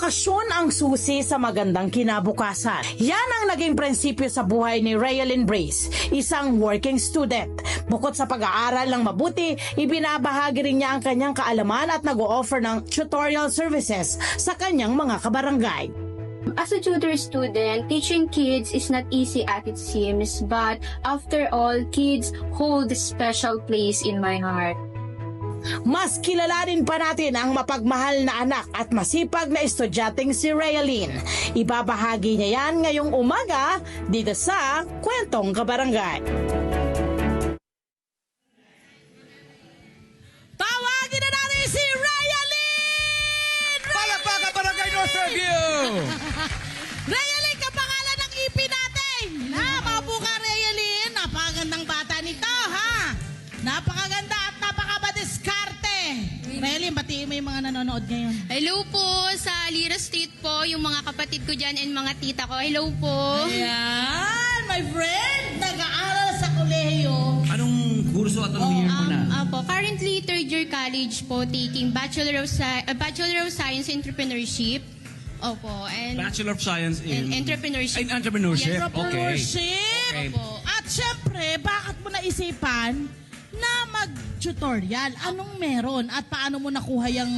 Edukasyon ang susi sa magandang kinabukasan. Yan ang naging prinsipyo sa buhay ni Rayalyn Brace, isang working student. Bukod sa pag-aaral ng mabuti, ibinabahagi rin niya ang kanyang kaalaman at nag-o-offer ng tutorial services sa kanyang mga kabarangay. As a tutor student, teaching kids is not easy as it seems, but after all, kids hold a special place in my heart. Mas kilalanin pa natin ang mapagmahal na anak at masipag na estudyanteng si Rayalyn. Ibabahagi niya yan ngayong umaga dito sa Kwentong Kabarangay. Tawagin na natin si Rayalyn! Palakpakan Barangay Northview! Rayalyn, kapangalan ng EP natin! Mabuka Rayalyn, napakagandang bata nito, ha? Napakaganda at napakabadiskarte. Rayalyn, batiin mo yung mga nanonood ngayon. Hello po sa Lira Street po, yung mga kapatid ko dyan and mga tita ko. Hello po. Ayan, my friend, nag-aaral sa kolehiyo. Anong kurso at anong year mo na? Currently third year college po, taking Bachelor of Science Entrepreneurship. Opo, and Bachelor of Science in Entrepreneurship. In entrepreneurship. Yes. Entrepreneurship. Okay. Opo. At syempre, bakit mo naisipan na mag-tutorial? Anong meron? At paano mo nakuha yung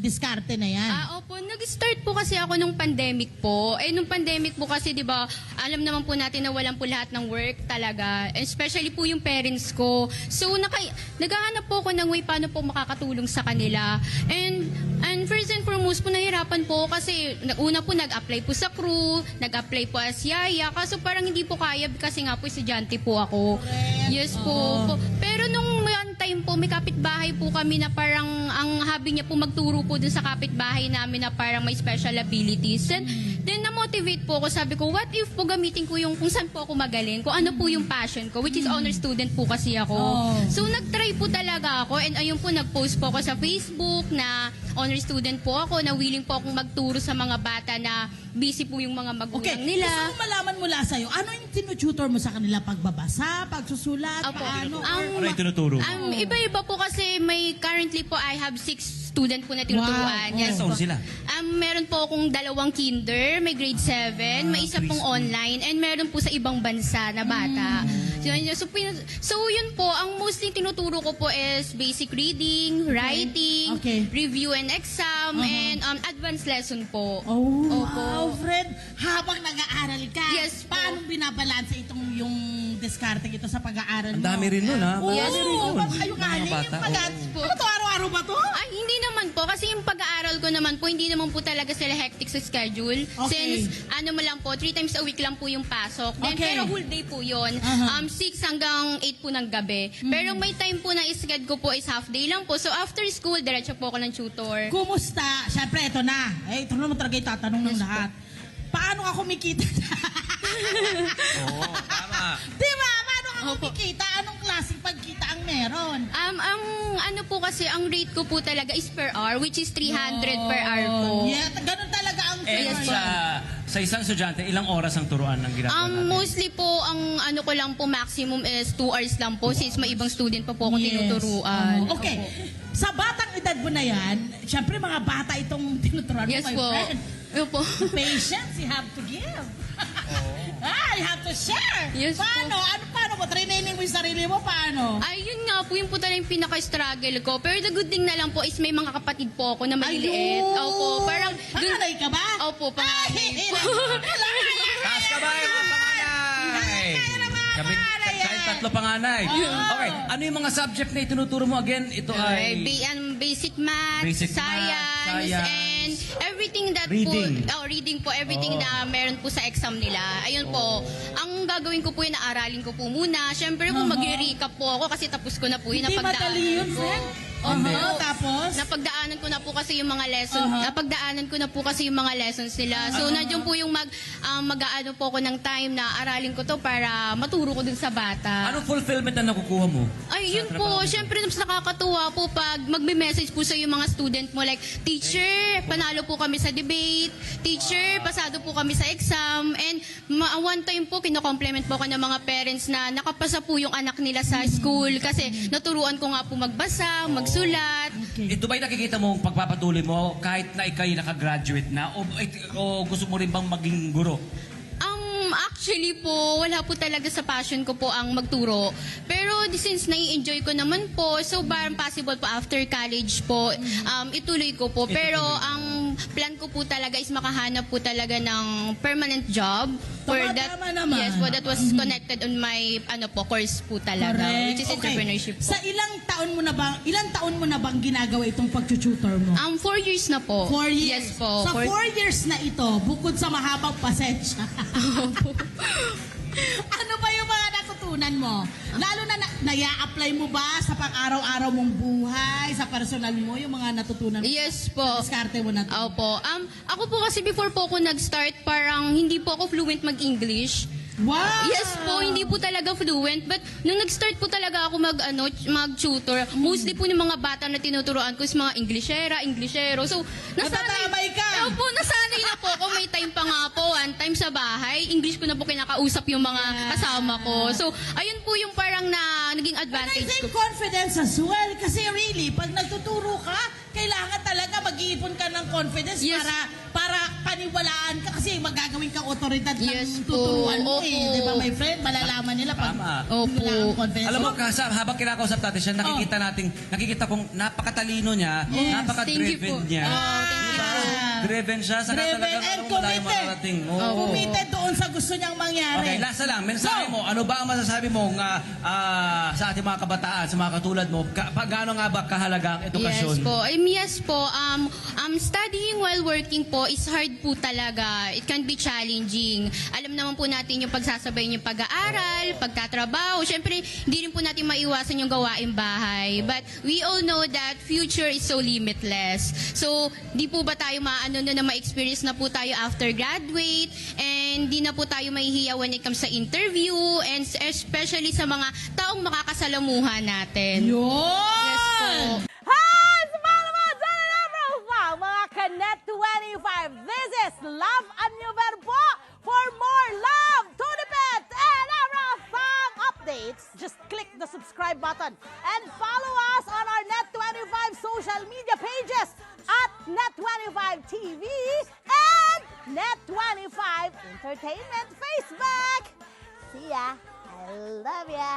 diskarte na yan? Opo, nag-start po kasi ako nung pandemic po. Nung pandemic po kasi, di ba, alam naman po natin na walang po lahat ng work talaga. Especially po yung parents ko. So, naghahanap po ako ng way paano po makakatulong sa kanila. And first and foremost po, nahirapan po kasi una po nag-apply po sa crew, nag-apply po as yaya. Kaso parang hindi po kaya kasi nga po estudyante po ako. Yes po. Pero nung one time po, may kapitbahay po kami na parang ang hobby niya po magturo po dun sa kapitbahay namin na parang may special abilities. And then na-motivate po ako. Sabi ko, what if po gamitin ko yung kung saan po ako magaling, kung ano po yung passion ko, which is honor student po kasi ako. So nag-try po talaga ako and ayun po, nag-post po ako sa Facebook na honor student po ako, na willing po akong magturo sa mga bata na busy po yung mga magulang nila. Gusto ko malaman mula sa'yo, ano yung tinututor mo sa kanila? Pagbabasa, pagsusulat, Opo. paano? Ano yung tinuturo? Iba-iba po kasi currently po I have 6 student po na tinuturuan. Wow. Yes Ilang taon po. sila? Meron po akong 2 kinder, may grade 7, may isa pong online, and meron po sa ibang bansa na bata. So yun po, ang mostly tinuturo ko po is basic reading, writing, Okay. review and exam, and advanced lesson po. Oh, Opo. wow, friend. Habang nag-aaral ka, Yes po. paano binabalanse itong yung diskarte ito sa pag-aaral mo? Ang dami rin nun, ha? Oo, Yes po. Yung ani, Mga bata, yung pag oo. Ano to, araw-araw ba to? Ay, hindi naman po. Kasi yung pag-aaral ko naman po, hindi naman po talaga sila hectic sa schedule. Okay. Since, ano mo lang po, 3 times a week lang po yung pasok. Then, Okay. pero whole day po yun. 6 hanggang 8 po ng gabi. Pero may time po na schedule ko po is half day lang po. So, after school, diretso po ako ng tutor. Kumusta? Siyempre, ito na. Ito naman talaga yung tatanong ng lahat. Paano ka kumikita? Oo, tama. Di ba? Paano ka Opo. kumikita? Anong klaseng pagkita ang meron? Ang ano po kasi, ang rate ko po talaga is per hour, which is 300 per hour po. Yeah, ganun talaga ang Eh, Yes po. sa isang estudyante, ilang oras ang turuan ng ginagawa natin? Mostly po, ang ano ko lang po, maximum is 2 hours lang po, since may ibang student pa po akong tinuturuan. Okay. Sa batang edad mo na yan, syempre mga bata itong tinuturuan mo, Yes my po. friend. Opo. Patience, you have to give. You have to share. Yes po. Paano mo? Training mo yung sarili mo, paano? Ayun nga po, yun po talaga yung pinaka-struggle ko. Pero the good thing na lang po is may mga kapatid po ako na maliliit. Ayun. Opo, parang... Panganay ka ba? Opo, panganay po. Taas ka ba yung mga panganay? Kahit 3 panganay. Okay, ano yung mga subject na itinuturo mo? Again, ito ay... Basic math, Basic math, science, and everything that Reading. po... reading po, everything na meron po sa exam nila. Ayun po. Ang gagawin ko po yun, naaralin ko po muna. Siyempre po, mag-recap po ako kasi tapos ko na po yun. Hindi madali yun, friend. Tapos? Napagdaanan ko na po kasi yung mga lessons, napagdaanan ko na po kasi yung mga lessons nila. So, nandiyan po yung mag-aano po ako ng time na aralin ko to para maturo ko dun sa bata. Anong fulfillment na nakukuha mo? Ay, yun po. Siyempre, mas nakakatuwa po pag magme-message po sa yung mga student mo like, teacher, panalo po kami sa debate. Teacher, pasado po kami sa exam. And one time po, kino-compliment po ako ng mga parents na nakapasa po yung anak nila sa school kasi naturuan ko nga po magbasa, magsulat. Okay. Ito ba'y nakikita mo ang pagpapatuloy mo kahit na ikay nakagraduate na o gusto mo rin bang maging guro? Actually po, wala po talaga sa passion ko po ang magturo. Pero since nai-enjoy ko naman po, so parang possible po after college po, ituloy ko po. Pero ang plan ko po talaga is makahanap po talaga ng permanent job. Tama naman. Yes po, that was connected on my course po talaga, Correct. which is entrepreneurship po. Sa ilang taon mo na bang ginagawa itong pag-tutor mo? 4 years na po. 4 years. Yes po. Sa 4 years na ito, bukod sa mahabang pasensya, ano ba yung mga natutunan mo? Lalo na naya-apply mo ba sa pang-araw-araw mong buhay, sa personal mo, yung mga natutunan mo? Yes po. Diskarte mo na to. Opo. Ako po kasi before po ako nag-start, parang hindi po ako fluent mag-English. Wow! Yes po, hindi po talaga fluent. But nung nag-start po talaga ako mag-tutor, mostly po yung mga bata na tinuturoan ko is mga Englishero. So, Natatamay ka! Opo, nasanay na po ako. May time pa nga po, one time sa bahay, English ko na po kinakausap yung mga kasama ko. So, ayun po yung parang naging And I advantage think ko. confidence as well. Kasi really, pag nagtuturo ka, kailangan talaga mag-iipon ka ng confidence Yes. para paniwalaan ka kasi magagawin kang otoridad Yes ng po. tuturuan mo Opo. Di ba, my friend? Malalaman nila pag Tama. Opo. wala kang confidence. Alam mo, habang kinakausap natin siya, nakikita kong napakatalino niya, Thank you napaka-driven po. niya. Oh, thank you po. Driven siya, saka Driven talagang and wala yung committed. mararating. Committed doon sa gusto niyang mangyari. Okay, last na lang. Mensahe mo, ano ba ang masasabi mo sa ating mga kabataan, sa mga katulad mo, gaano nga ba kahalaga ang edukasyon? Yes po. Studying while working po is hard po talaga. It can be challenging. Alam naman po natin yung pagsasabay yung pag-aaral, pagtatrabaho. Siyempre, hindi rin po natin maiwasan yung gawaing bahay. But we all know that future is so limitless. So, di po ba tayo na ma-experience na po tayo after graduate, and di na po tayo mahihiya when it comes sa interview, and especially sa mga taong makakasalamuhan natin. Yun! Yes po. Hi! Sa mga naman, dyan na profile, mga Kanet 25. This is Love and New Verbo. For more love, to the pet, and everything updates, just click the subscribe button and follow us on our Net25 social media pages at Net25 TV and Net25 Entertainment Facebook. See ya. I love ya.